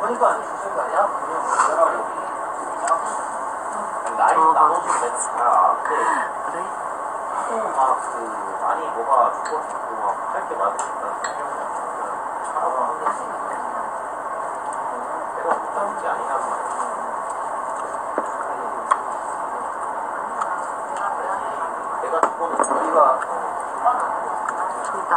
그러니까 주소가 아니야? 그러더라고. 나이 나눠주면 되니까. 그래? 또막그 많이 뭐가 죽어지고 막 할 게 많으니까 생각이 차라고 하는 거지. 내가 못하는 게 아니란 말이야. 내가 죽고는 우리가 일단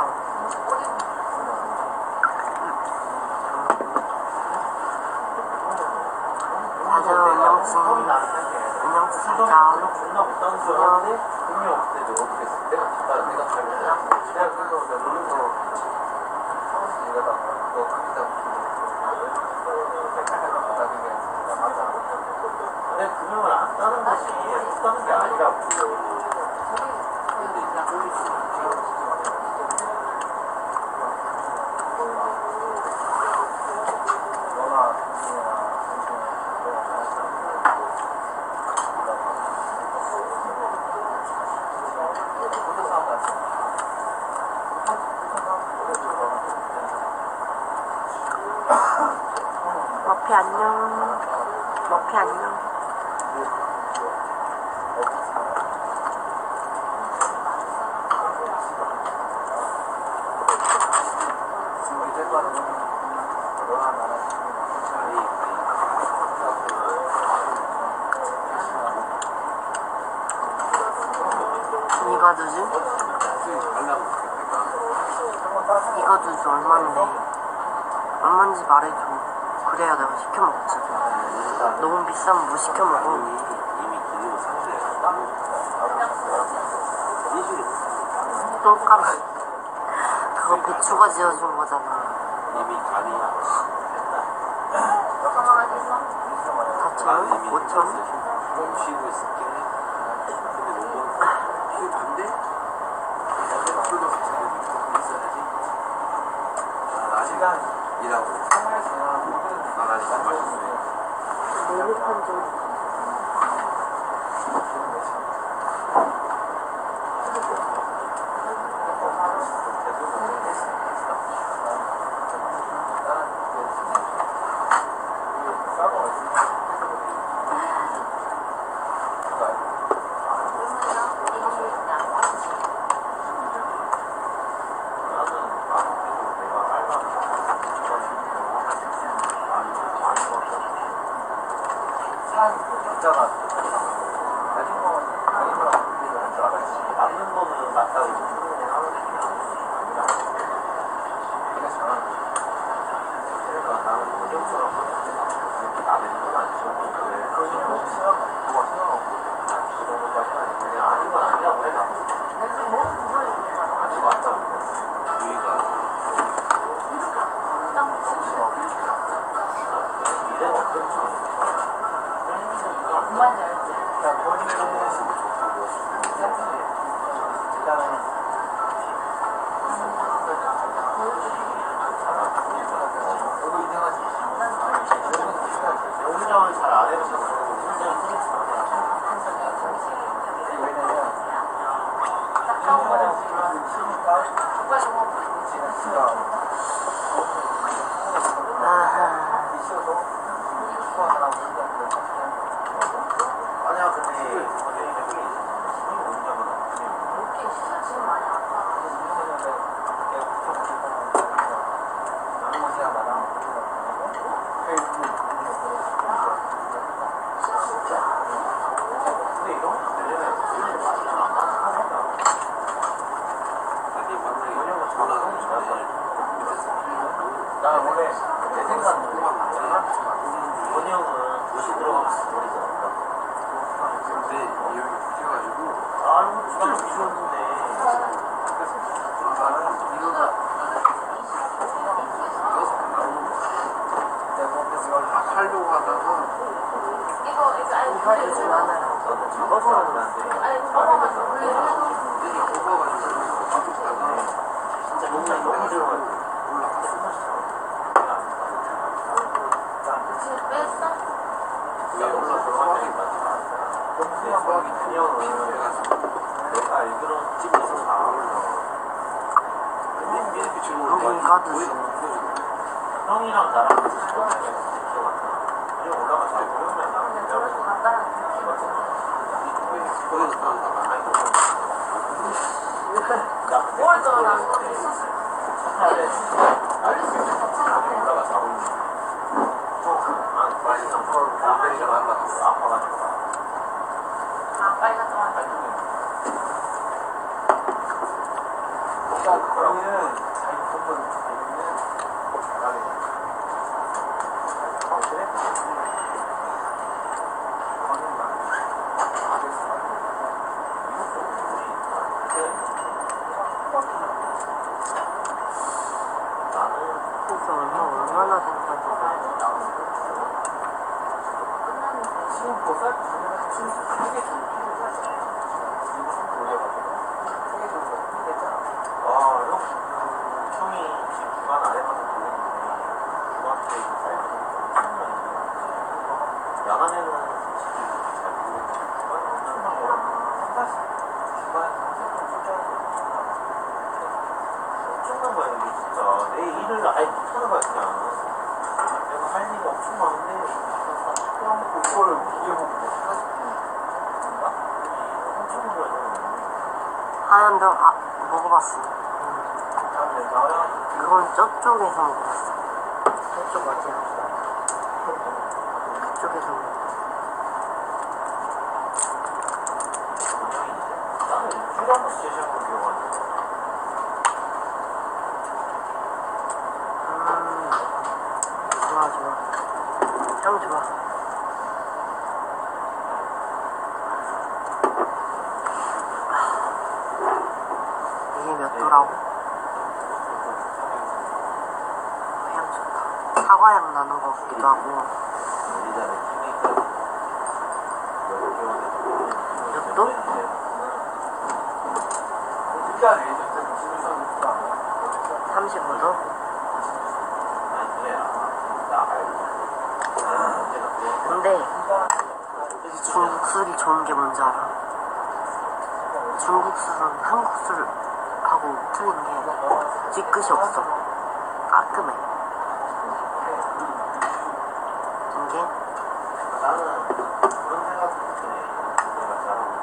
다들 운영진 살짝 존나 못하는 줄 알았는데 분명 없을 때 어떻게 했어? 내가 진짜 내가 잘 못해. 내가 그래서 내가 놀면서 이러다가 너 그기다 근데 금융을 안 따는 것이 못 따는 게 아니라고. 머피 안녕. 머피 안녕. 이거 누주? 이거 누주 얼만데? 얼마인지 말해줘. 그래야 내가 시켜 먹지. 너무 비싸면 못 시켜 먹어. 똥가루. 그거 배추가 지어준 거잖아. 이미 간이 4,000원? 5,000원? 쉬고 있을게. 근데 너무 쉬고 안 돼? 술도 같이 먹고 있어야지. 나 아직 일하고. 난 아직 안 마셨어. 메뉴판 좀. 남는 거는 맞다고 그러니까 나는 무경수랑 남는 건 안 줘. 아닌 건 아니라고 해. 아닌 거 맞다고. 유이가 미래가 없겠지. 운전을 잘 안 해서 운전 스트레스 아니야 근데 나 원래 내 생각은 원이 형은 도시 들어가면 머리잖아. 근데 이 형이 부셔가지고 아이고 주방 비주얼인데 나는 이거가 넣어서 안 나오는 거야. 다 하려고 하다가 이거 많아요. 너도 잡아서 안 되는데 이게 좁아가지고 잡다가 진짜 용량이 너무 들어가지고 올라갔어. 그게 올라서 수학이 맞아. 근데 수학이 그냥은 내가 알기로는 집에서 다 이렇게 여기 이거 드세요. 형이랑 나랑 같이 위에 올라가서 그러면 나는 저렇게 간단한 거기서 가는 거야. 오랫동안 안 거는 올라가서 하고 있는 빨리 좀 남들이랑 만나서 아파가지고 아 빨리 갔다 와. 거기는 자기 건물 잘하네. 그래? 그래서 얼마나 된다고. 지금 보살 지금 크게 좀 형이 지금 주간 아래만 돌리는데 주간 때 사이즈가 엄청 많이 야간에는 솔직히 잘 모르겠는데 주간에 엄청난 거 엄청난 거야 이게 진짜 내 일을 아예 못하는 거야 그냥 내가 할 일이 엄청 많은데 자꾸 한 먹고 이거를 이게 먹고 엄청난 거야 하얀병 먹어봤어. 그건 저쪽에서 먹어봤어. 좀 맞지? 그쪽에서 먹어. 나는 일주일에 한 번씩 제시하고 기억하는데 좋아 좋아. 향 좋아. 이게 몇 도라고? 향 좋다. 사과향 나는 거 같기도 하고. 예전에 키니까 몇 도? 진짜 레이저트 집에서 먹다. 35도? 근데 중국 술이 좋은 게 뭔지 알아? 중국 술은 한국 술하고 틀린 게 뒤끝이 없어. 깔끔해. 이게 나는 그런 생각 드네. 내가 잘하고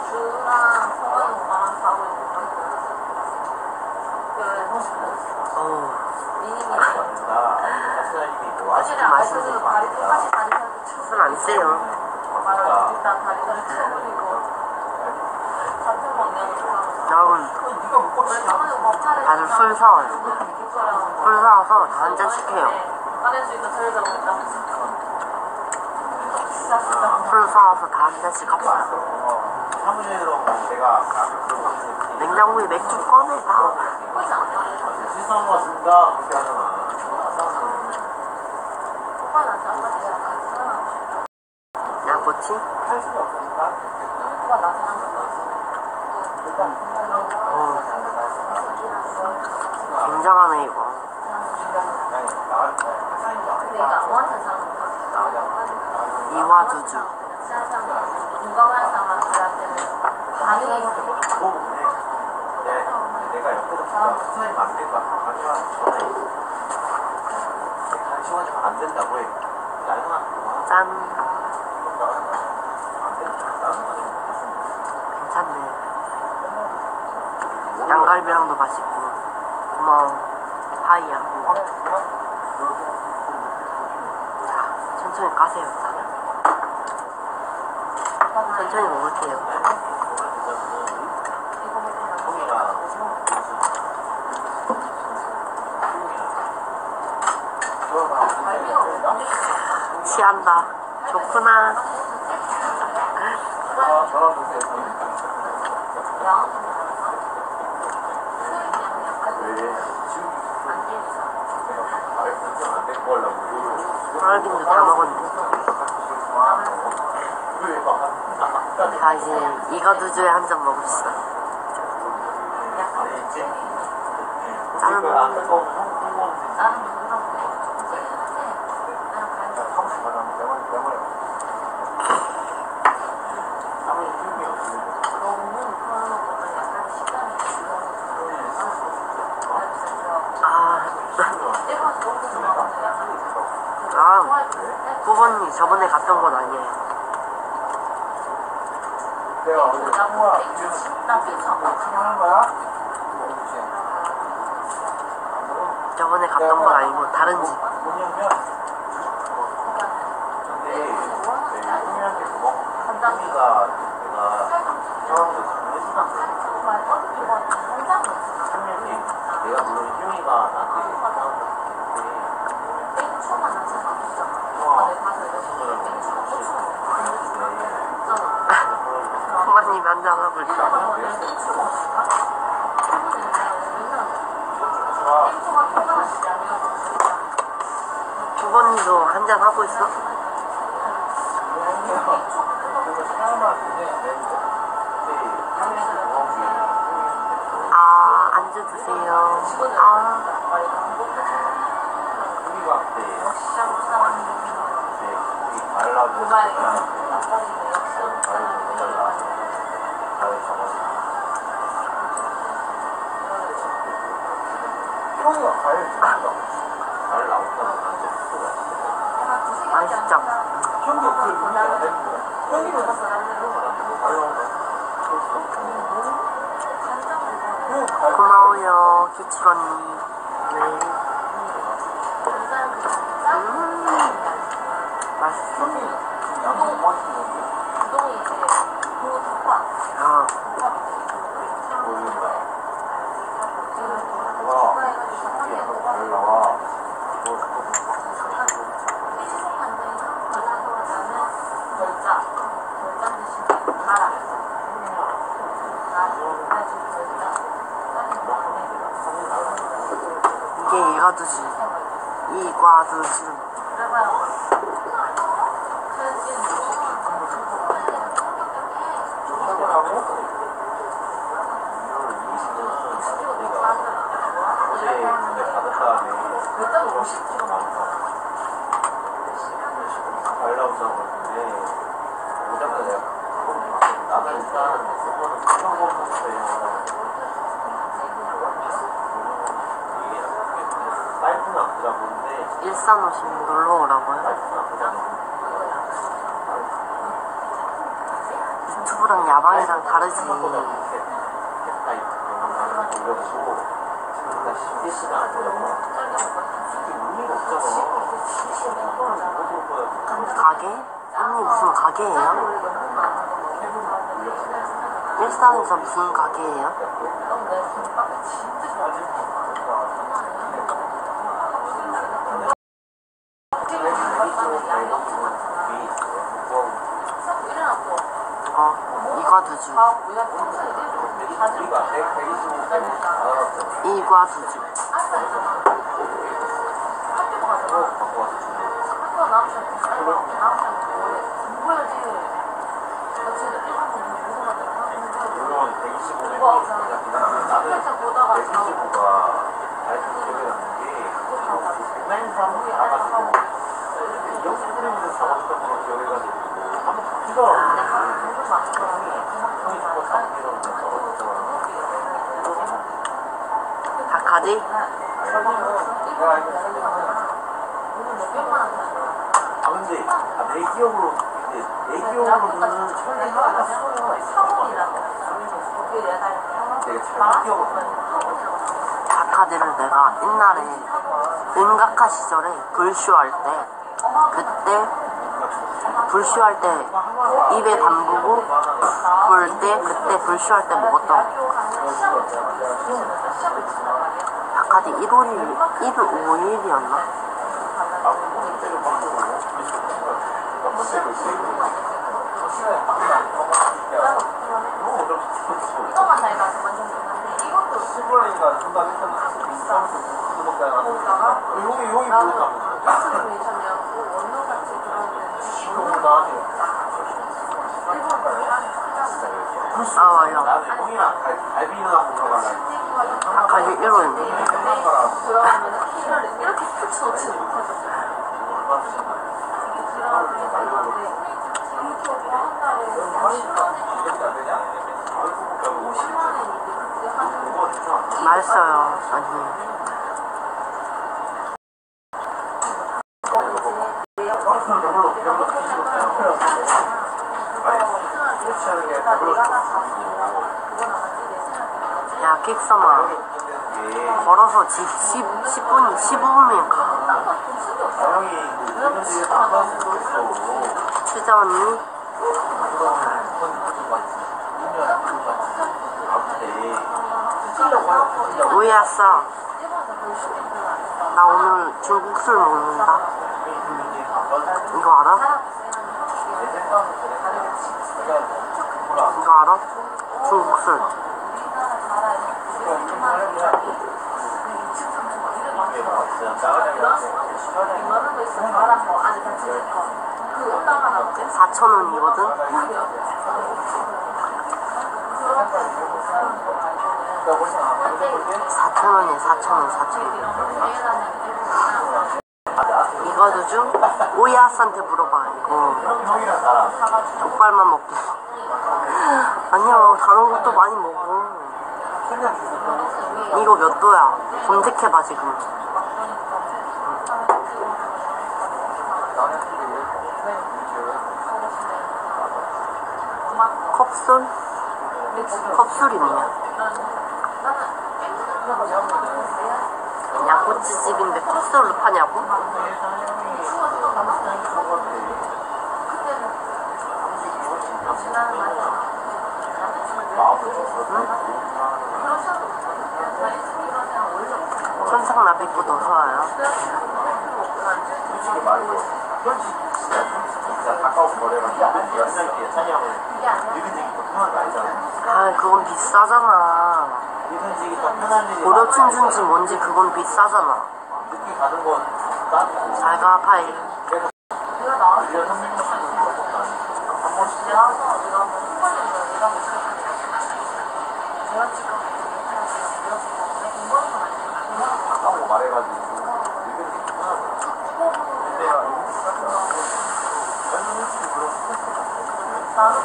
주랑 성원이 오빠랑 가고 있는 거. 미니미. 아직도 맛있는 거 다리 똑같이 다리 술안 세요. 일단 다리를 쳐버리고 같은 먹냐고. 여러분 성원이 오빠 팔을 다들 술 사와요. 술 사와서 다 한 잔씩 해요. 안해주니까 저희 잡으니까. 술 사와서 다 한 잔씩 합시다. 사무실로 내가 냉장고에 맥주 꺼내 다. 그렇지 않나? 실수한 거 같습니다. 그렇게 하잖아. 오빠 나 짱가지 양꼬치? 오빠 나 생각났어. 굉장하네 이거. 근데 이거 아무한테 생각났어. 이화두주. 공감하는 사람들한테는 반응이 있어. 내가 옆에서 보다 수사님 안 된 거 같아. 가져와. 시원하지만 안 된다고 해. 알구나. 짠. 안 된다. 괜찮네. 양갈비랑도 맛있고. 고마워. 하이야. 자, 천천히 까세요. 다들. 천천히 먹을게요. 취한다. 좋구나. 소라김도 다 먹었네. 자, 이제 이거두주에 한 잔 먹읍시다. 짠. 후보님 저번에 갔던 곳 아니에요. 내가 어제 친구야 하는 거야? 저번에 갔던 곳 아니고 다른 집. 내가 물론 희용이가 나한테 후보님 한잔 하고 있어. 후보님도 한잔 하고 있어? 안주 드세요. 형이가 과일 좋아한다. 맛있죠? 형도 그 형이는 고마워요, 기출 언니. 네. 맛있어. 이게 이과두주. 이과두주. 일산 오시면 놀러 오라고요? 유튜브랑 야방이랑 다르지. 가게? 언니 무슨 가게예요? 일산에서 무슨 가게예요? 이과두주. 이과두주. 다 가지? 근데 내 기억으로는 철리가 수요가 있어. 되게 잘 기억을. 다카드를 내가 옛날에 음각화 시절에 불쇼 할 때 그때 불쇼할 때 입에 담그고 불 때 그때 불쇼할 때 먹었던 바카디 1월 5일이었나? 이거만 잘 가서 완전 좋은데 이것도 10원인가 준다 했잖아. 먹다가 형이 부르다면서. 가스를 미쳤냐고 원룸 같이 그러는데 시끄러운 나한테. 아 맞아. 나는 형이랑 갈비나 먹으러 가려고. 바카디 1월 그러면 키를 이렇게 붙여놓지 못해서 맛있어요. 아니 야 킥서마 걸어서 집 10분 15분이면 가. 형이 추자 언니 왜 왔어? 나 오늘 중국 술 먹는다. 이거 알아? 이거 알아? 중국 술. 이만한 거 있어. 말한 거 안에 다 찍을 거. 그 올라가나 보지? 4,000원이거든? 4,000원이야 4,000원. 이거도 좀 오야스한테 물어봐. 이거 형이랑 나랑 족발만 먹고. 아니야 다른 것도 많이 먹어. 이거 몇 도야? 검색해봐 지금. 컵술? 컵술이 뭐야? 양꼬치집인데 컵술로 파냐고? 천상나비꽃 어서와요. 솔직히 말해서 진짜 가까운 거래가 연상기에 찬양을 리듬직이 더 편한 거 아니잖아. 아 그건 비싸잖아. 리듬직이 더 편한 일이 고려 춘준지 뭔지 그건 비싸잖아. 늦게 가는 건 따지고 잘가 파일. 내가 나왔을 때 1년 300년 한 번씩 내가 와서 내가 뭐 홍보하는 거 내가 못 했어. 내가 지금 내가 공부하는 건 아니야. 가까워 말해가지고 리듬직이 더 편하더라. 근데 완전 솔직히 물론 나는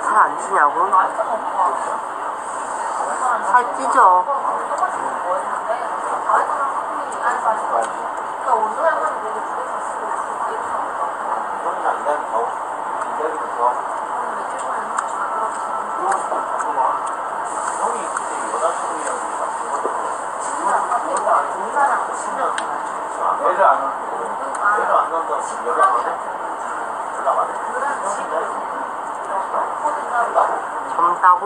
살 안 찌냐고? 살 찌죠. 형이랑 이야기 더 이야기도 더 형이 그때 여자친구랑 애를 안 낳는다고 지금 연락 안 해? 연락 안 해? 젊다고?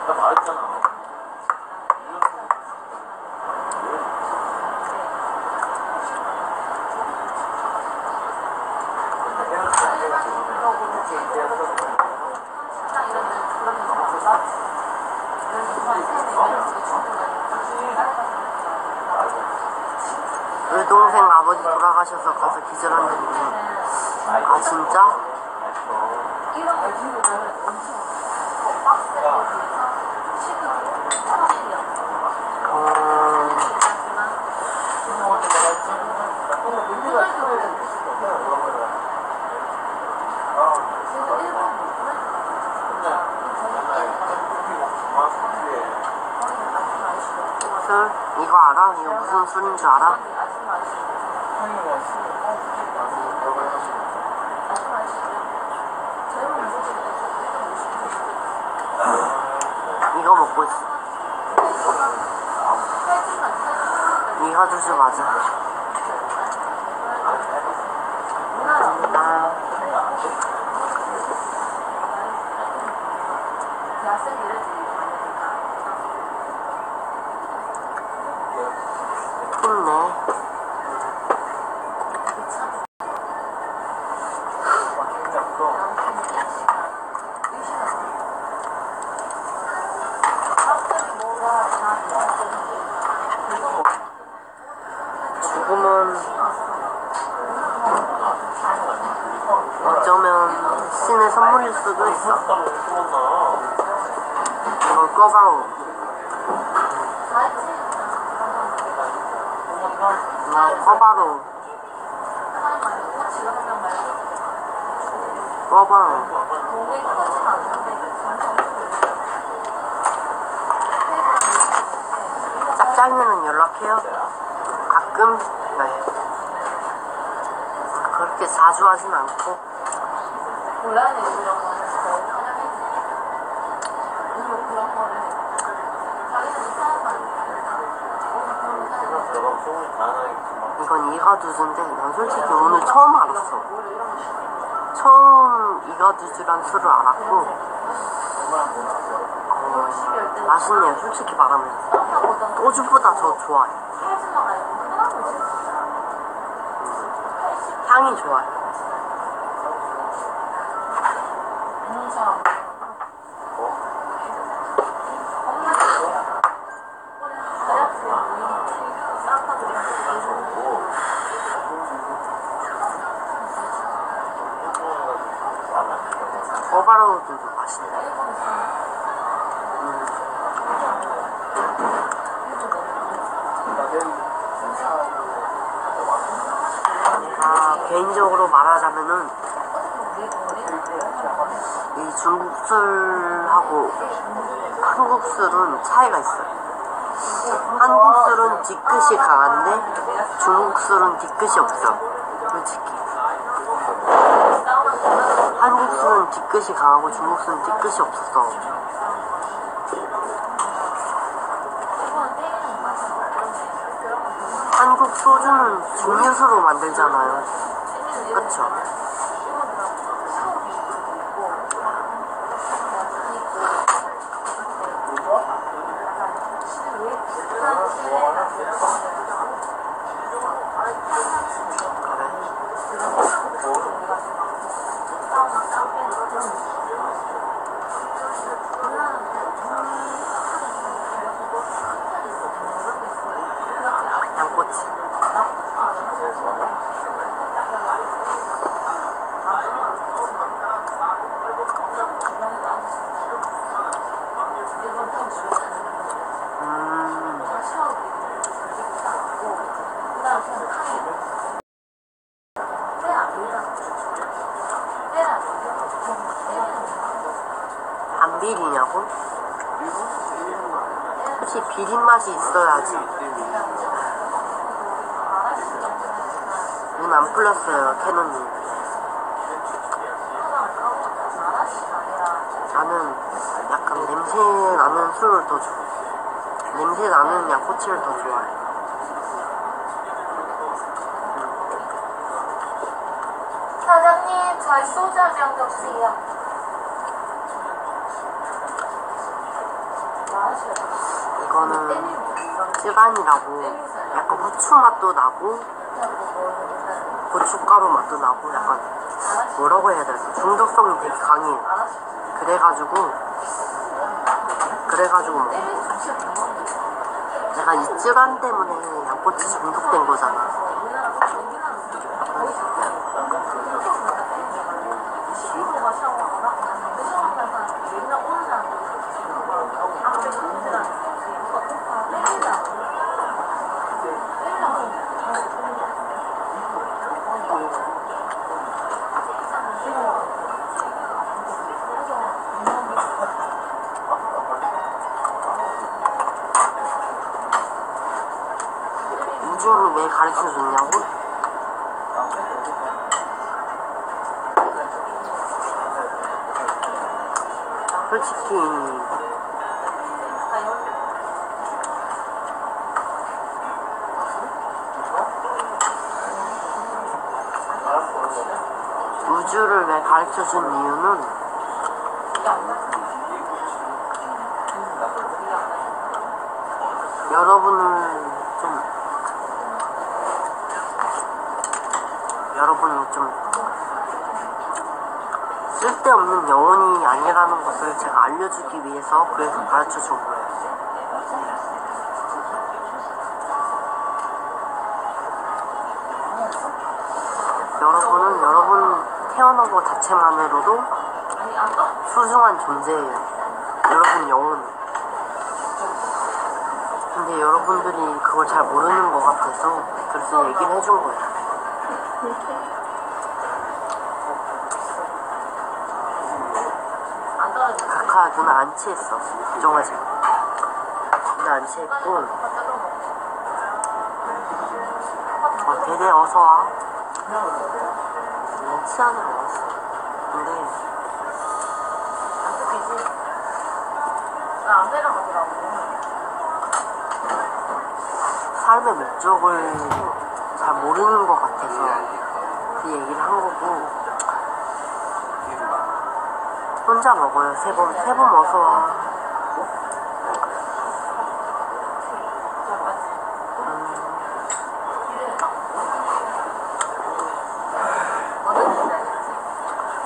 나 말했잖아. 우리 동생 아버지 돌아가셔서 가서 기절한다는데. 아 진짜? 이런 거보다는 엄청 더 빡센 거에서 시급이 사실이었어. 술? 이거 알아? 이거 무슨 술인 줄 알아? 이거 먹고 있어. 이거 주스 맞아. 좋네. 죽음은 어쩌면 신의 선물일 수도 있어. 이걸 꺼바로. 나 꺼바로. 꺼바로. 짝짱이는 연락해요? 가끔? 네. 그렇게 자주 하진 않고. 이건 이가두주인데 난 솔직히 오늘 처음 알았어. 처음 이가두주란 술을 알았고 맛있네요. 솔직히 말하면 소주보다 더 좋아요. 향이 좋아요. 버바로우도 맛있네. 개인적으로 말하자면은 이 중국 술하고 한국 술은 차이가 있어요. 한국 술은 뒤끝이 강한데 중국 술은 뒤끝이 없어. 솔직히 한국 술은 뒤끝이 강하고 중국 술은 뒤끝이 없어. 한국 소주는 증류수로 만들잖아요. 그쵸? 양꼬치. 안 비리냐고? 혹시 비린 맛이 있어야지. 눈 안 풀렸어요, 캐논님. 나는 약간 냄새 나는 술을 더 좋아해. 냄새 나는 양꼬치를 더 좋아해. 사장님, 저희 소주 한 병 주세요. 이거는 쯔간이라고 약간 후추 맛도 나고 고춧가루 맛도 나고 약간 뭐라고 해야 될까? 중독성이 되게 강해요. 그래가지고 뭐 내가 이 질환 때문에 양꼬치 중독된 거잖아. 우주를 왜 가르쳐줬냐고? 솔직히 우주를 왜 가르쳐준 이유는 여러분을 좀 쓸데없는 영혼이 아니라는 것을 제가 알려주기 위해서 그래서 가르쳐준 거예요. 여러분은 여러분 태어난 것 자체만으로도 소중한 존재예요. 여러분 영혼. 근데 여러분들이 그걸 잘 모르는 것 같아서 그래서 얘기를 해준 거예요. 카카 누나 안 취했어. 걱정하지 마. 누나 안 취했고. 대대 어서 와. 누나 취하는 거 왔어. 근데 안 내려가더라고. 삶의 목적을 잘 모르는 것 같아서 그 얘기를 한 거고. 혼자 먹어요. 세 번 어서 와.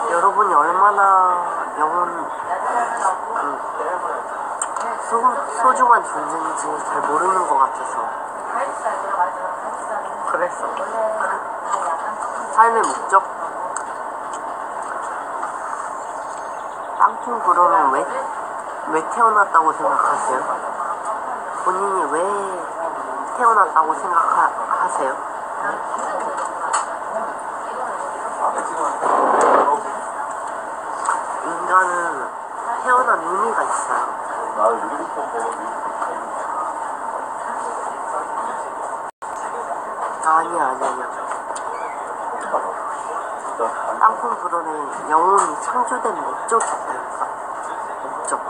여러분이 얼마나 영혼 소중한 존재인지 잘 모르는 것 같아서 그랬어. 삶의 목적? 땅콩 불어는 왜 태어났다고 생각하세요? 본인이 왜 태어났다고 생각하세요? 인간은 태어난 의미가 있어요. 아니야. 땅콩 불어는 영혼이 창조된 목적이 있다니까. 목적.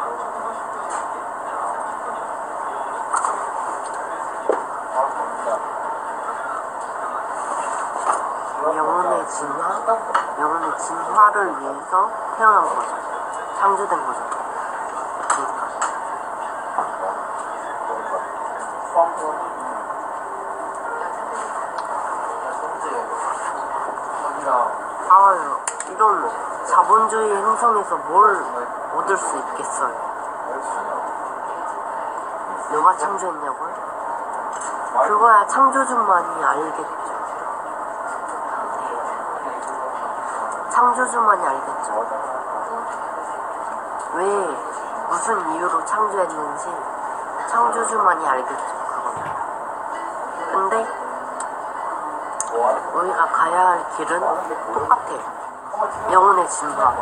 영혼의 진화를 위해서 태어난 거죠. 창조된 거죠. 그러니까. 이런 자본주의 행성에서 뭘 얻을 수 있겠어요? 누가 창조했냐고요? 그거야 창조주만이 알겠죠. 창조주만이 알겠죠. 왜 무슨 이유로 창조했는지 창조주만이 알겠죠. 그건. 근데 우리가 가야 할 길은 똑같아요. 영혼의 진화.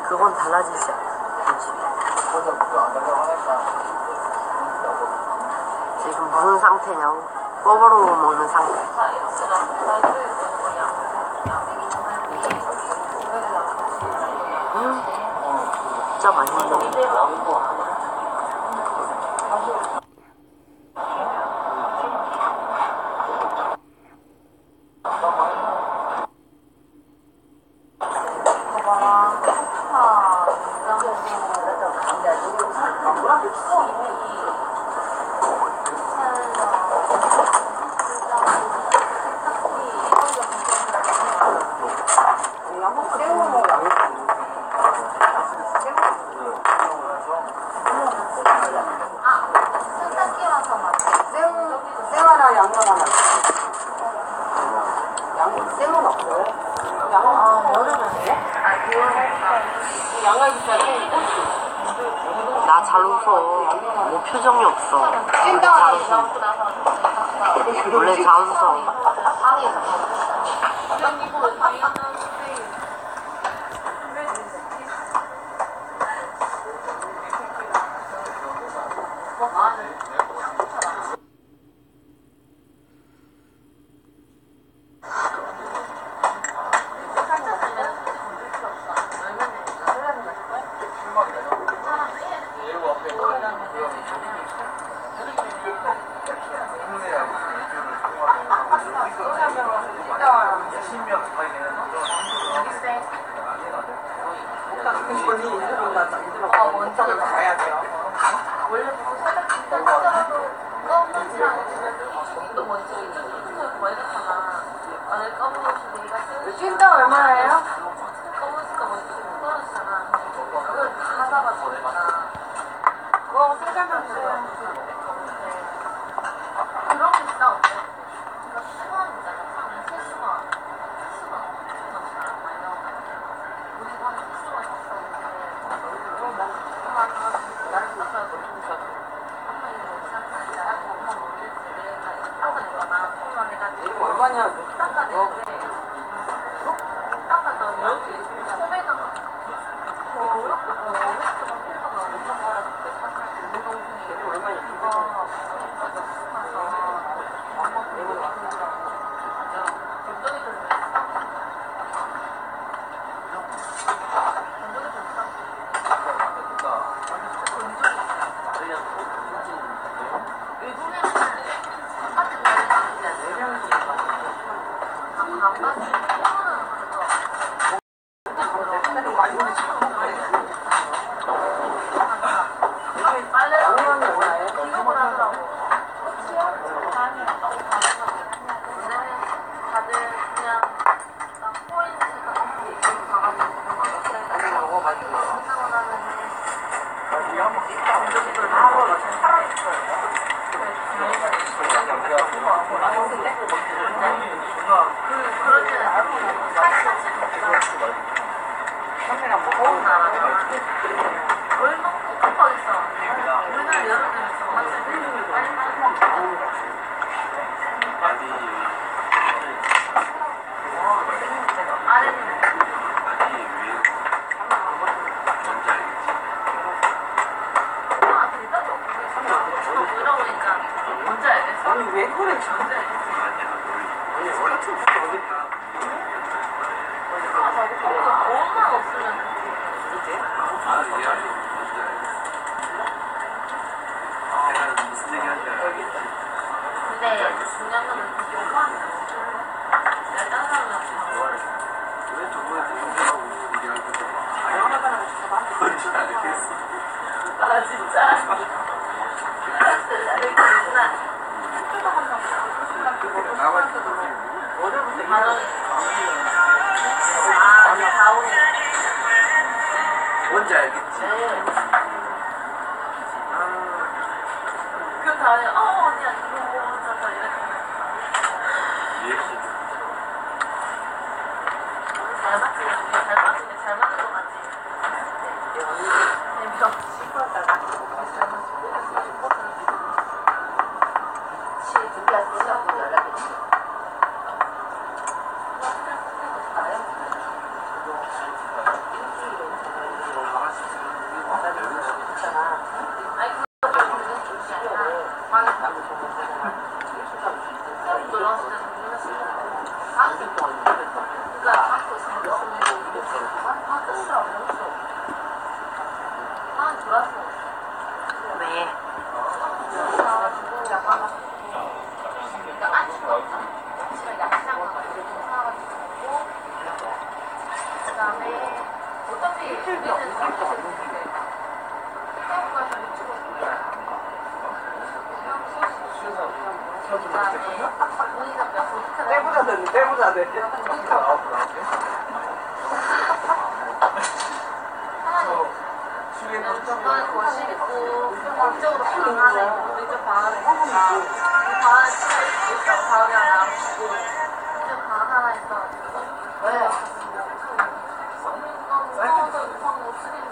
그건 달라지지 않지. 지금 무슨 상태냐고? 꼬바로우 먹는 상태. 진짜 맛있네. 나 잘 웃어. 뭐 표정이 없어. 근데 잘 웃어. 원래 잘 웃어. 찐따 얼마예요? 검은색과 먼지 떨어지잖아. 그걸 다 사가지고 그거 색깔만 주세요. 그런 게 진짜 없어. 그러니까 수건 있잖아. 새수건. 새수건. 새수건 많이 나오고. 우리도 한 새수건 샀어. 나를 보셔야 돼. 엄마 이거 어디 샀나? 나라고 엄마 모르겠지. 내가 닦아내거나 엄마 내가 지금 얼마냐? 닦아내는데 닦았더니 소매가 뭔지 알겠지? 그 다음에 언니야 이거 먹어줘 이렇게 잘 맞지? 잘 맞지? 잘 맞는 것 같지? 재미없어. 왜? 때보다 돼. 중간에 거실 있고 이쪽으로 방 하나 있고 이쪽 방 하나 있고 방 안에 이쪽 방이 하나 있고 이쪽 방 하나 있어가지고 왜? 너무 무서워서 이상 못 쓰겠어.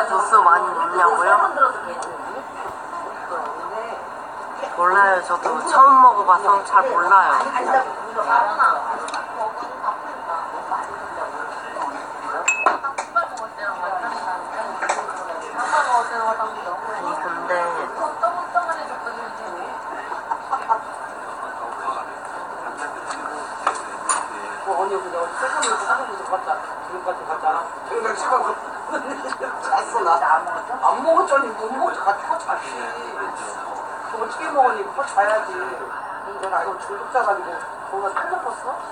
도수 많이 먹냐고요? 몰라요. 저도 처음 먹어봐서 잘 몰라요. 아니 근데 언니 그냥 세상에서 사는 거 갔다 지금까지 갔잖아. 그러니까 집에 잤어 나. 안 먹었더니 못 먹지 같이 자지. 그거 어떻게 먹으니? 그거 자야지. 내가 이거 중독자 가지고 거기가 터져버렸어?